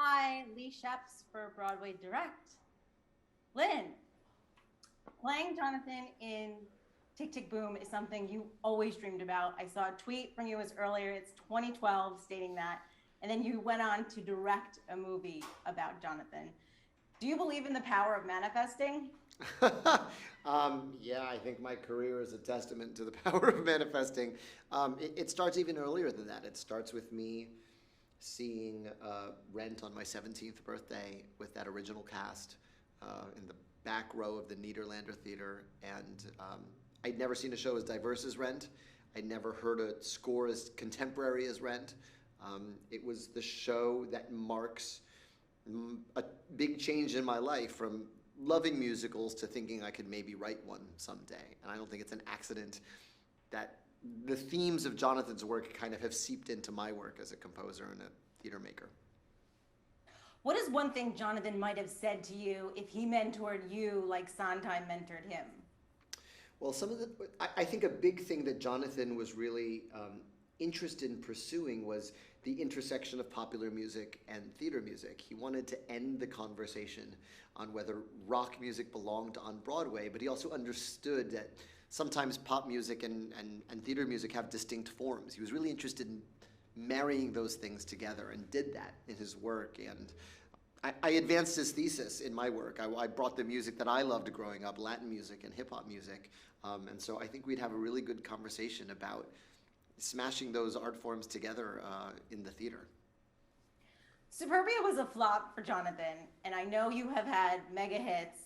Hi, Lee Sheps for Broadway Direct. Lynn, playing Jonathan in Tick Tick Boom is something you always dreamed about. I saw a tweet from you as earlier, it's 2012, stating that. And then you went on to direct a movie about Jonathan. Do you believe in the power of manifesting? Yeah, I think my career is a testament to the power of manifesting. It starts even earlier than that. It starts with me seeing Rent on my 17th birthday with that original cast in the back row of the Niederlander Theater. And I'd never seen a show as diverse as Rent. I'd never heard a score as contemporary as Rent. It was the show that marks a big change in my life from loving musicals to thinking I could maybe write one someday. And I don't think it's an accident that the themes of Jonathan's work kind of have seeped into my work as a composer and a theater maker. What is one thing Jonathan might have said to you if he mentored you like Sondheim mentored him? Well, I think a big thing that Jonathan was really interested in pursuing was the intersection of popular music and theater music. He wanted to end the conversation on whether rock music belonged on Broadway, but he also understood that sometimes pop music and theater music have distinct forms. He was really interested in marrying those things together and did that in his work. And I advanced his thesis in my work. I brought the music that I loved growing up, Latin music and hip hop music. And so I think we'd have a really good conversation about smashing those art forms together in the theater. Superbia was a flop for Jonathan, and I know you have had mega hits,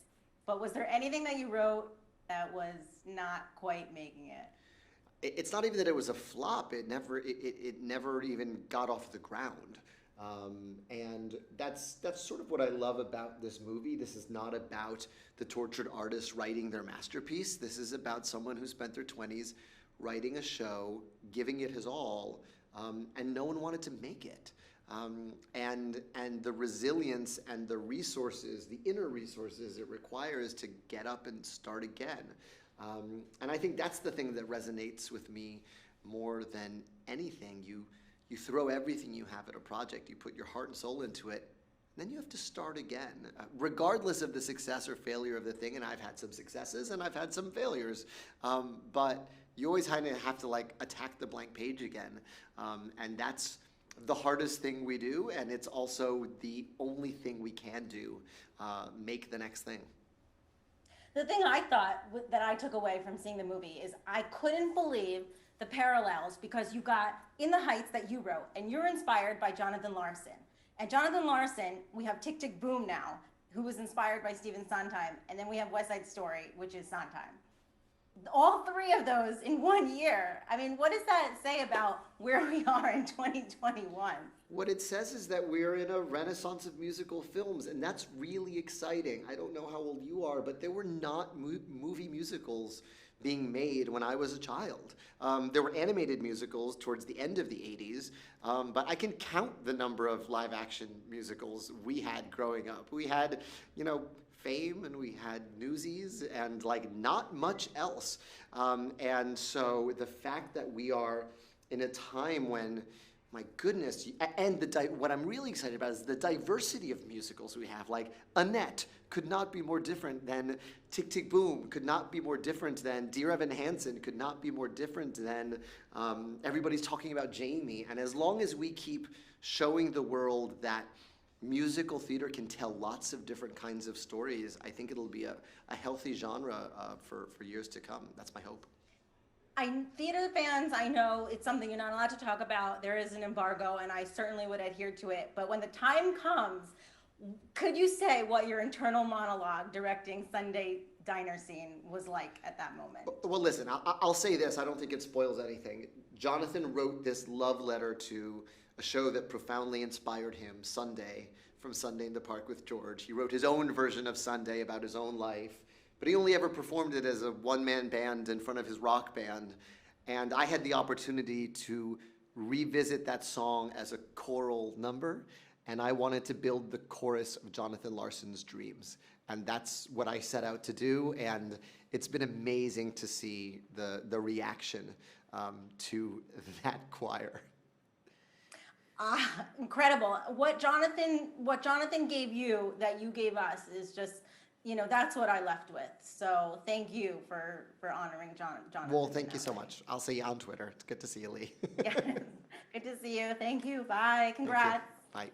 but was there anything that you wrote that was not quite making it? It's not even that it was a flop. It never even got off the ground. And that's sort of what I love about this movie. This is not about the tortured artist writing their masterpiece. This is about someone who spent their 20s writing a show, giving it his all, and no one wanted to make it. And the resilience and the resources, the inner resources it requires to get up and start again. And I think that's the thing that resonates with me more than anything. You throw everything you have at a project, you put your heart and soul into it, then you have to start again, regardless of the success or failure of the thing. And I've had some successes and I've had some failures, but you always kind of have to like attack the blank page again. And that's the hardest thing we do, and it's also the only thing we can do, make the next thing. The thing I thought that I took away from seeing the movie is I couldn't believe the parallels because you got In the Heights that you wrote, and you're inspired by Jonathan Larson. And Jonathan Larson, we have Tick Tick Boom now, who was inspired by Stephen Sondheim, and then we have West Side Story, which is Sondheim. All three of those in 1 year. I mean, what does that say about where we are in 2021? What it says is that we're in a renaissance of musical films, and that's really exciting. I don't know how old you are, but there were not movie musicals being made when I was a child. There were animated musicals towards the end of the 80s, but I can count the number of live action musicals we had growing up. We had, Fame, and we had Newsies, and like not much else. And so the fact that we are in a time when, my goodness, and what I'm really excited about is the diversity of musicals we have. Like Annette could not be more different than Tick Tick Boom, could not be more different than Dear Evan Hansen, could not be more different than everybody's talking about Jamie. And as long as we keep showing the world that musical theater can tell lots of different kinds of stories, I think it'll be a healthy genre for years to come. That's my hope. Theater fans, I know it's something you're not allowed to talk about. There is an embargo, and I certainly would adhere to it. But when the time comes, could you say what your internal monologue directing Sunday Diner Scene was like at that moment? Well, listen, I'll say this. I don't think it spoils anything. Jonathan wrote this love letter to a show that profoundly inspired him, Sunday, from Sunday in the Park with George. He wrote his own version of Sunday about his own life, but he only ever performed it as a one-man band in front of his rock band. And I had the opportunity to revisit that song as a choral number, and I wanted to build the chorus of Jonathan Larson's Dreams. And that's what I set out to do, and it's been amazing to see the reaction to that choir. Incredible. What Jonathan gave you that you gave us is just, that's what I left with. So thank you for honoring Jonathan. Well, in thank you that so way. much. I'll see you on Twitter. It's good to see you, Lee. Yeah. Good to see you. Thank you. Bye. Thank you. Congrats. Bye.